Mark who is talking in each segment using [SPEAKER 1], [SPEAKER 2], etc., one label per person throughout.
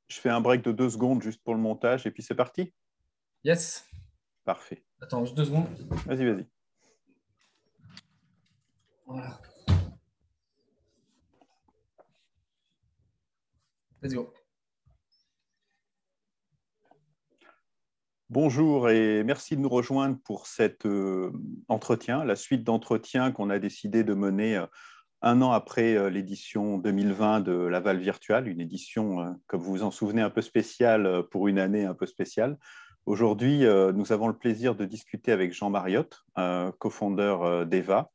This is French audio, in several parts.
[SPEAKER 1] Je fais un break de 2 secondes juste pour le montage et puis c'est parti.
[SPEAKER 2] Yes.
[SPEAKER 1] Parfait.
[SPEAKER 2] Attends, juste 2 secondes.
[SPEAKER 1] Vas-y, vas-y.
[SPEAKER 2] Voilà. Let's go.
[SPEAKER 1] Bonjour et merci de nous rejoindre pour cet entretien, la suite d'entretiens qu'on a décidé de mener un an après l'édition 2020 de Laval Virtual, une édition, comme vous vous en souvenez, un peu spéciale pour une année un peu spéciale. Aujourd'hui, nous avons le plaisir de discuter avec Jean Mariotte, cofondeur d'Eva.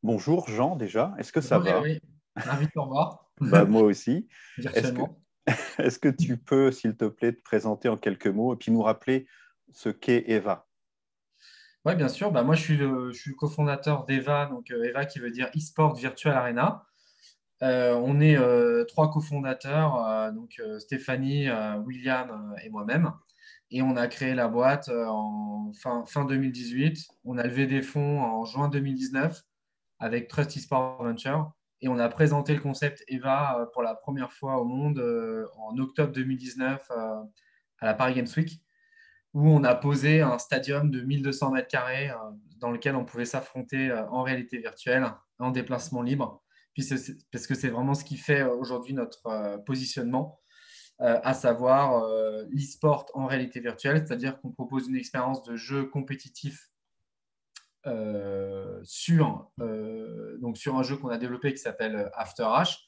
[SPEAKER 1] Bonjour Jean, déjà, est-ce que ça
[SPEAKER 2] Bonjour
[SPEAKER 1] va?
[SPEAKER 2] Grégory. Ravi de te revoir
[SPEAKER 1] Moi aussi. Est-ce que,
[SPEAKER 2] virtuellement.
[SPEAKER 1] est-ce que tu peux, s'il te plaît, te présenter en quelques mots et puis nous rappeler ce qu'est Eva?
[SPEAKER 2] Oui, bien sûr. Moi, je suis le cofondateur d'EVA, donc EVA qui veut dire e-sport virtual arena. On est trois cofondateurs, donc Stéphanie, William et moi-même. Et on a créé la boîte en fin 2018. On a levé des fonds en juin 2019 avec Trust eSport Venture. Et on a présenté le concept EVA pour la première fois au monde en octobre 2019 à la Paris Games Week, où on a posé un stadium de 1200 mètres carrés dans lequel on pouvait s'affronter en réalité virtuelle, en déplacement libre, parce que c'est vraiment ce qui fait aujourd'hui notre positionnement, à savoir l'e-sport en réalité virtuelle, c'est-à-dire qu'on propose une expérience de jeu compétitif donc sur un jeu qu'on a développé qui s'appelle After H,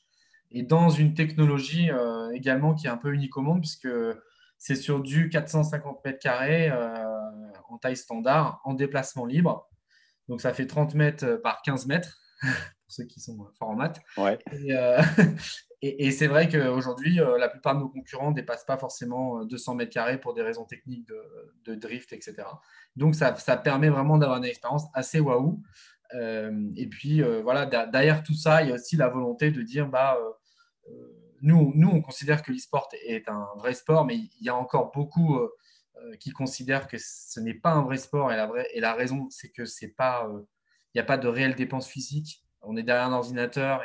[SPEAKER 2] et dans une technologie également qui est un peu unique au monde, puisque c'est sur du 450 mètres carrés en taille standard, en déplacement libre. Donc ça fait 30 mètres par 15 mètres, pour ceux qui sont forts en maths.
[SPEAKER 1] Ouais.
[SPEAKER 2] Et c'est vrai qu'aujourd'hui, la plupart de nos concurrents ne dépassent pas forcément 200 mètres carrés pour des raisons techniques de drift, etc. Donc, ça permet vraiment d'avoir une expérience assez waouh. Et puis, voilà, derrière tout ça, il y a aussi la volonté de dire, nous, on considère que l'e-sport est un vrai sport, mais il y a encore beaucoup qui considèrent que ce n'est pas un vrai sport. Et la raison, c'est que c'est pas, il n'y a pas de réelle dépense physique. On est derrière un ordinateur,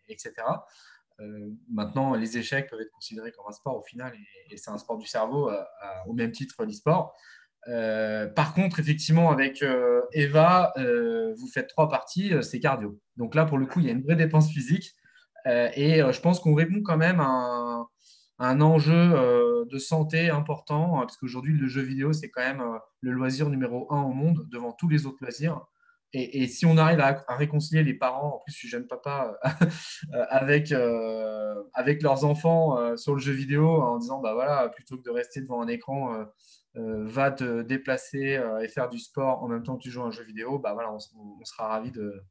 [SPEAKER 2] etc. Maintenant, les échecs peuvent être considérés comme un sport au final, et c'est un sport du cerveau au même titre que l'e-sport. Par contre, effectivement, avec Eva, vous faites 3 parties, c'est cardio. Donc là, pour le coup, il y a une vraie dépense physique. Je pense qu'on répond quand même à un enjeu de santé important, parce qu'aujourd'hui, le jeu vidéo, c'est quand même le loisir numéro un au monde, devant tous les autres loisirs. Et si on arrive à réconcilier les parents, en plus, je suis jeune papa, avec leurs enfants sur le jeu vidéo, en disant, bah voilà, plutôt que de rester devant un écran, va te déplacer et faire du sport en même temps que tu joues à un jeu vidéo, bah voilà, on sera ravis de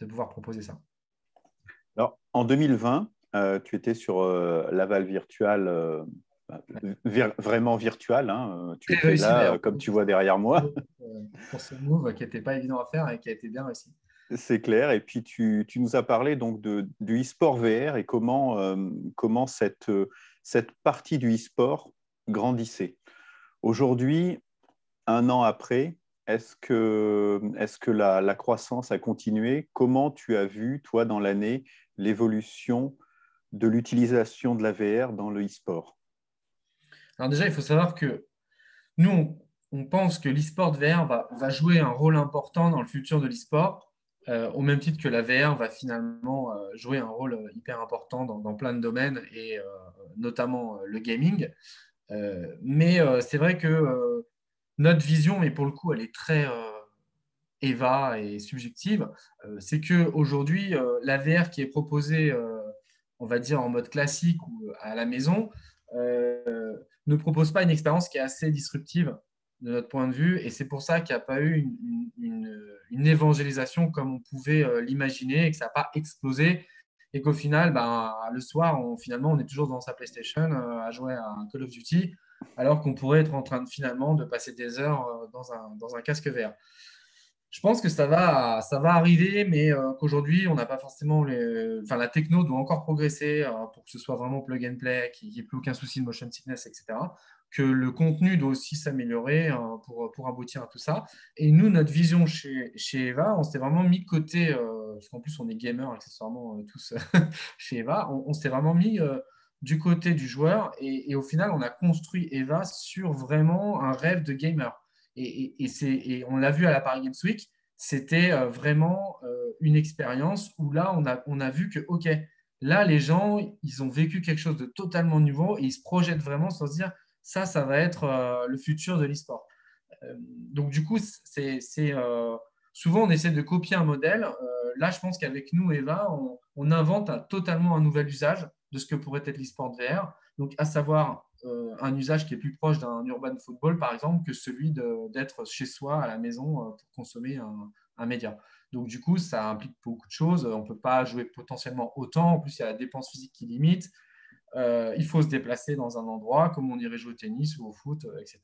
[SPEAKER 2] pouvoir proposer ça.
[SPEAKER 1] Alors, en 2020, tu étais sur Laval Virtual, vraiment virtual, hein, tu
[SPEAKER 2] Très
[SPEAKER 1] étais
[SPEAKER 2] réussi
[SPEAKER 1] là,
[SPEAKER 2] d'ailleurs
[SPEAKER 1] comme tu vois derrière moi,
[SPEAKER 2] pour ce move qui n'était pas évident à faire et qui a été bien réussi.
[SPEAKER 1] c'est clair. Et puis, tu nous as parlé donc du e-sport VR et comment cette partie du e-sport grandissait. Aujourd'hui, un an après, est-ce que la croissance a continué? Comment tu as vu, toi, dans l'année, l'évolution de l'utilisation de la VR dans le e-sport?
[SPEAKER 2] Alors déjà, il faut savoir que nous, on pense que l'e-sport VR va jouer un rôle important dans le futur de l'e-sport, au même titre que la VR va finalement jouer un rôle hyper important dans plein de domaines, et notamment le gaming. Mais c'est vrai que notre vision, mais pour le coup, elle est très EVA et subjective, c'est qu'aujourd'hui, la VR qui est proposée, on va dire en mode classique ou à la maison, ne propose pas une expérience qui est assez disruptive de notre point de vue. Et c'est pour ça qu'il n'y a pas eu une évangélisation comme on pouvait l'imaginer, et que ça n'a pas explosé. Et qu'au final, le soir, finalement, on est toujours dans sa PlayStation à jouer à un Call of Duty, alors qu'on pourrait être en train finalement de passer des heures dans un casque VR. Je pense que ça va arriver, mais qu'aujourd'hui, on n'a pas forcément Enfin, la techno doit encore progresser pour que ce soit vraiment plug and play, qu'il n'y ait plus aucun souci de motion sickness, etc. Que le contenu doit aussi s'améliorer pour aboutir à tout ça. Et nous, notre vision chez Eva, on s'est vraiment mis de côté, parce qu'en plus, on est gamers accessoirement tous chez Eva, on s'est vraiment mis du côté du joueur. Et au final, on a construit Eva sur vraiment un rêve de gamer. Et on l'a vu à la Paris Games Week, c'était vraiment une expérience où là, on a vu que, OK, là, les gens, ils ont vécu quelque chose de totalement nouveau et ils se projettent vraiment sans se dire, ça va être le futur de l'e-sport. Donc, du coup, souvent, on essaie de copier un modèle. Là, je pense qu'avec nous, Eva, on invente totalement un nouvel usage de ce que pourrait être l'e-sport VR. Donc, à savoir un usage qui est plus proche d'un urban football, par exemple, que celui d'être chez soi à la maison pour consommer un média. Donc, du coup, ça implique beaucoup de choses. On ne peut pas jouer potentiellement autant. En plus, il y a la dépense physique qui limite. Il faut se déplacer dans un endroit, comme on irait jouer au tennis ou au foot, etc.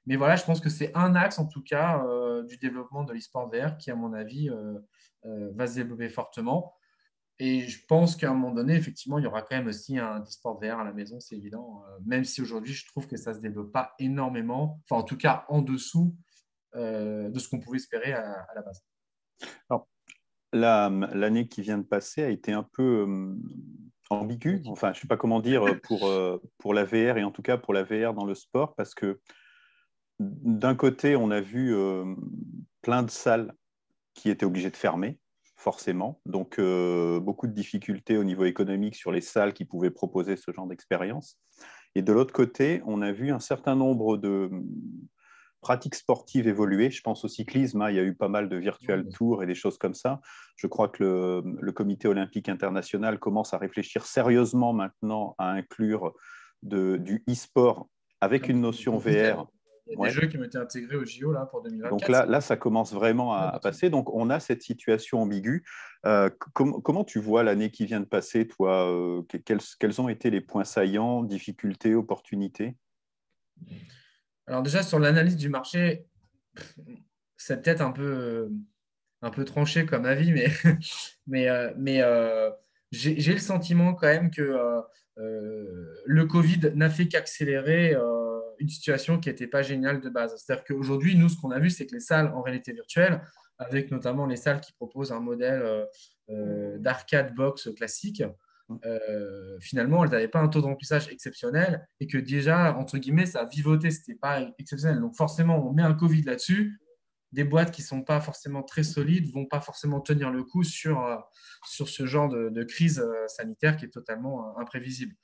[SPEAKER 2] Mais voilà, je pense que c'est un axe, en tout cas, du développement de l'e-sport VR qui, à mon avis, va se développer fortement. Et je pense qu'à un moment donné, effectivement, il y aura quand même aussi un e-sport VR à la maison, c'est évident. Même si aujourd'hui, je trouve que ça ne se développe pas énormément, enfin, en tout cas, en dessous de ce qu'on pouvait espérer à la base.
[SPEAKER 1] Alors, l'année qui vient de passer a été un peu ambiguë. Enfin, je ne sais pas comment dire pour la VR et en tout cas pour la VR dans le sport, parce que d'un côté, on a vu plein de salles qui étaient obligées de fermer, forcément. Donc, beaucoup de difficultés au niveau économique sur les salles qui pouvaient proposer ce genre d'expérience. Et de l'autre côté, on a vu un certain nombre de pratiques sportives évoluer. Je pense au cyclisme, hein, il y a eu pas mal de virtual tours et des choses comme ça. Je crois que le Comité olympique international commence à réfléchir sérieusement maintenant à inclure du e-sport avec une notion VR.
[SPEAKER 2] Il y a des
[SPEAKER 1] Ouais.
[SPEAKER 2] jeux qui ont été intégrés au JO là, pour 2024.
[SPEAKER 1] Donc là, ça commence vraiment à passer. Donc, on a cette situation ambiguë. Comment tu vois l'année qui vient de passer, toi quels ont été les points saillants, difficultés, opportunités?
[SPEAKER 2] Alors déjà, sur l'analyse du marché, c'est peut-être un peu tranché comme avis, mais j'ai le sentiment quand même que le Covid n'a fait qu'accélérer une situation qui n'était pas géniale de base. C'est-à-dire qu'aujourd'hui, nous, ce qu'on a vu, c'est que les salles en réalité virtuelle, avec notamment les salles qui proposent un modèle d'arcade box classique, finalement, elles n'avaient pas un taux de remplissage exceptionnel et que déjà, entre guillemets, ça a vivoté, ce n'était pas exceptionnel. Donc forcément, on met un Covid là-dessus, des boîtes qui ne sont pas forcément très solides ne vont pas forcément tenir le coup sur ce genre de crise sanitaire qui est totalement imprévisible.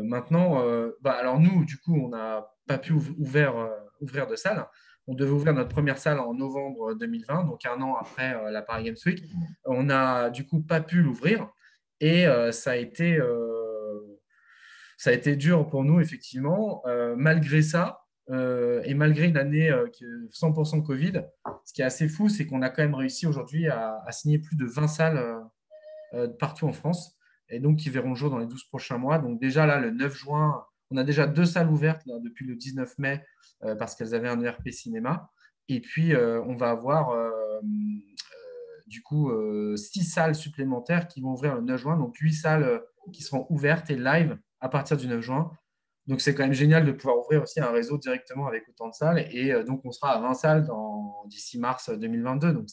[SPEAKER 2] Maintenant, alors nous, du coup, on n'a pas pu ouvrir de salle. On devait ouvrir notre première salle en novembre 2020, donc un an après la Paris Games Week. On n'a du coup pas pu l'ouvrir et ça a été dur pour nous, effectivement. Malgré ça, et malgré une année 100% Covid, ce qui est assez fou, c'est qu'on a quand même réussi aujourd'hui à signer plus de 20 salles partout en France, et donc qui verront le jour dans les 12 prochains mois. Donc déjà là, le 9 juin, on a déjà 2 salles ouvertes là, depuis le 19 mai parce qu'elles avaient un ERP cinéma. Et puis, on va avoir du coup 6 salles supplémentaires qui vont ouvrir le 9 juin, donc 8 salles qui seront ouvertes et live à partir du 9 juin. Donc, c'est quand même génial de pouvoir ouvrir aussi un réseau directement avec autant de salles. Et donc, on sera à 20 salles d'ici mars 2022. Donc,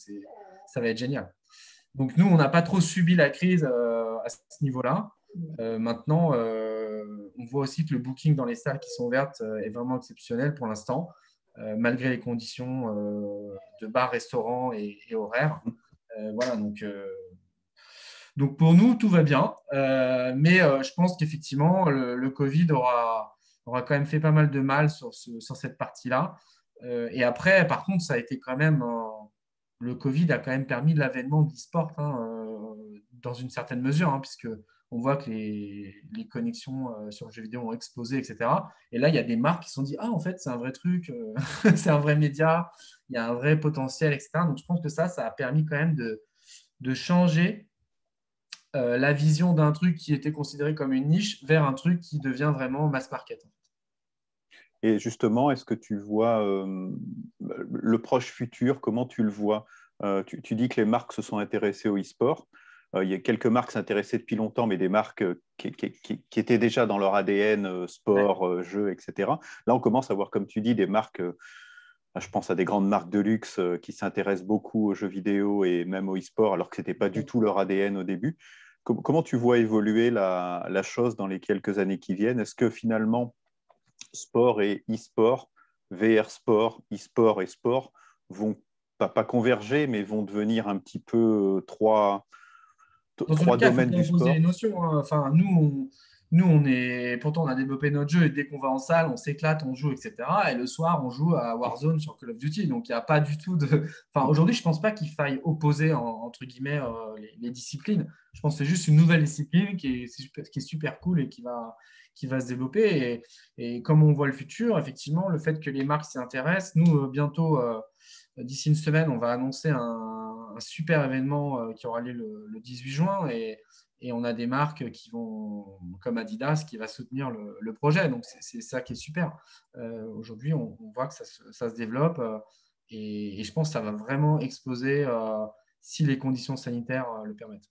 [SPEAKER 2] ça va être génial. Donc, nous, on n'a pas trop subi la crise à ce niveau-là. Maintenant, on voit aussi que le booking dans les salles qui sont ouvertes est vraiment exceptionnel pour l'instant, malgré les conditions de bar, restaurant et horaires. Voilà, donc pour nous, tout va bien. Mais je pense qu'effectivement, le Covid aura quand même fait pas mal de mal sur cette partie-là. Et après, par contre, ça a été quand même. Le Covid a quand même permis l'avènement de l'e-sport hein, dans une certaine mesure, hein, puisque on voit que les connexions sur le jeu vidéo ont explosé, etc. Et là, il y a des marques qui se sont dit, ah, en fait, c'est un vrai truc, c'est un vrai média, il y a un vrai potentiel, etc. Donc, je pense que ça a permis quand même de changer la vision d'un truc qui était considéré comme une niche vers un truc qui devient vraiment mass market.
[SPEAKER 1] Et justement, est-ce que tu vois le proche futur, comment tu le vois? Tu dis que les marques se sont intéressées au e-sport. Il y a quelques marques s'intéressaient depuis longtemps, mais des marques qui étaient déjà dans leur ADN, sport, jeux, etc. Là, on commence à voir, comme tu dis, des marques, je pense à des grandes marques de luxe qui s'intéressent beaucoup aux jeux vidéo et même au e-sport, alors que ce n'était pas du tout leur ADN au début. Comment tu vois évoluer la chose dans les quelques années qui viennent? Est-ce que finalement, sport et e-sport, VR sport, e-sport et sport vont pas converger, mais vont devenir un petit peu
[SPEAKER 2] Dans tous les
[SPEAKER 1] trois
[SPEAKER 2] cas, il ne faut
[SPEAKER 1] domaines
[SPEAKER 2] pas
[SPEAKER 1] du
[SPEAKER 2] opposer les
[SPEAKER 1] sport?
[SPEAKER 2] notions, hein. Enfin, pourtant, on a développé notre jeu et dès qu'on va en salle, on s'éclate, on joue, etc. Et le soir, on joue à Warzone sur Call of Duty. Donc, il n'y a pas du tout de. Enfin, aujourd'hui, je ne pense pas qu'il faille opposer, entre guillemets, les disciplines. Je pense que c'est juste une nouvelle discipline qui est super cool et qui va se développer. Et comme on voit le futur, effectivement, le fait que les marques s'y intéressent, nous, bientôt. D'ici une semaine, on va annoncer un super événement qui aura lieu le 18 juin et on a des marques qui vont, comme Adidas, qui va soutenir le projet. Donc, c'est ça qui est super. Aujourd'hui, on voit que ça se développe et je pense que ça va vraiment exploser si les conditions sanitaires le permettent.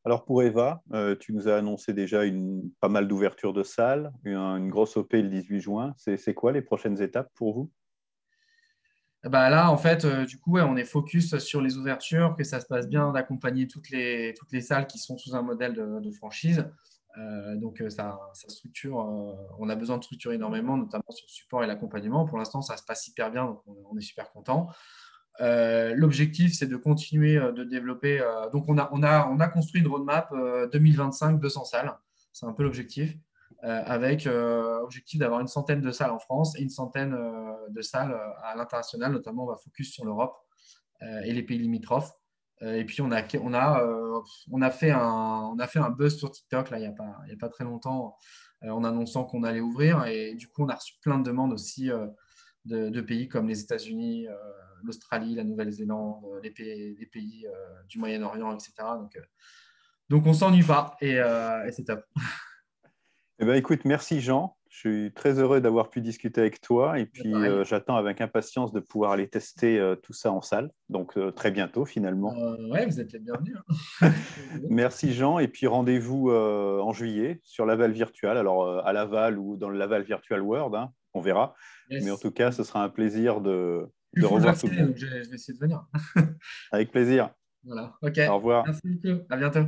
[SPEAKER 1] Alors pour Eva, tu nous as annoncé déjà pas mal d'ouvertures de salles, une grosse OP le 18 juin. C'est quoi les prochaines étapes pour vous?
[SPEAKER 2] Bah là, en fait, du coup, ouais, on est focus sur les ouvertures, que ça se passe bien, d'accompagner toutes les salles qui sont sous un modèle de franchise. Donc, ça structure, on a besoin de structurer énormément, notamment sur le support et l'accompagnement. Pour l'instant, ça se passe hyper bien, donc on est super content. L'objectif, c'est de continuer de développer. Donc, on a construit une roadmap 2025, 200 salles. C'est un peu l'objectif, avec objectif d'avoir une centaine de salles en France et une centaine de salles à l'international. Notamment, on va focus sur l'Europe et les pays limitrophes. Et puis, on a fait un buzz sur TikTok là, il y a pas très longtemps en annonçant qu'on allait ouvrir. Et du coup, on a reçu plein de demandes aussi de pays comme les États-Unis, l'Australie, la Nouvelle-Zélande, les pays du Moyen-Orient, etc. Donc on ne s'ennuie pas et c'est top.
[SPEAKER 1] Eh ben, écoute, merci Jean. Je suis très heureux d'avoir pu discuter avec toi et puis
[SPEAKER 2] Pareil.
[SPEAKER 1] j'attends avec impatience de pouvoir aller tester tout ça en salle. Donc très bientôt finalement.
[SPEAKER 2] Ouais, vous êtes les bienvenus, hein.
[SPEAKER 1] Merci Jean et puis rendez-vous en juillet sur Laval Virtual. Alors à Laval ou dans le Laval Virtual World, hein, on verra. Mais en
[SPEAKER 2] Yes.
[SPEAKER 1] tout cas, ce sera un plaisir
[SPEAKER 2] Je
[SPEAKER 1] de
[SPEAKER 2] suis full
[SPEAKER 1] revoir tout le
[SPEAKER 2] vacciné,
[SPEAKER 1] monde.
[SPEAKER 2] donc je vais essayer de venir.
[SPEAKER 1] Avec plaisir.
[SPEAKER 2] Voilà. OK.
[SPEAKER 1] Au revoir.
[SPEAKER 2] Merci beaucoup. À bientôt.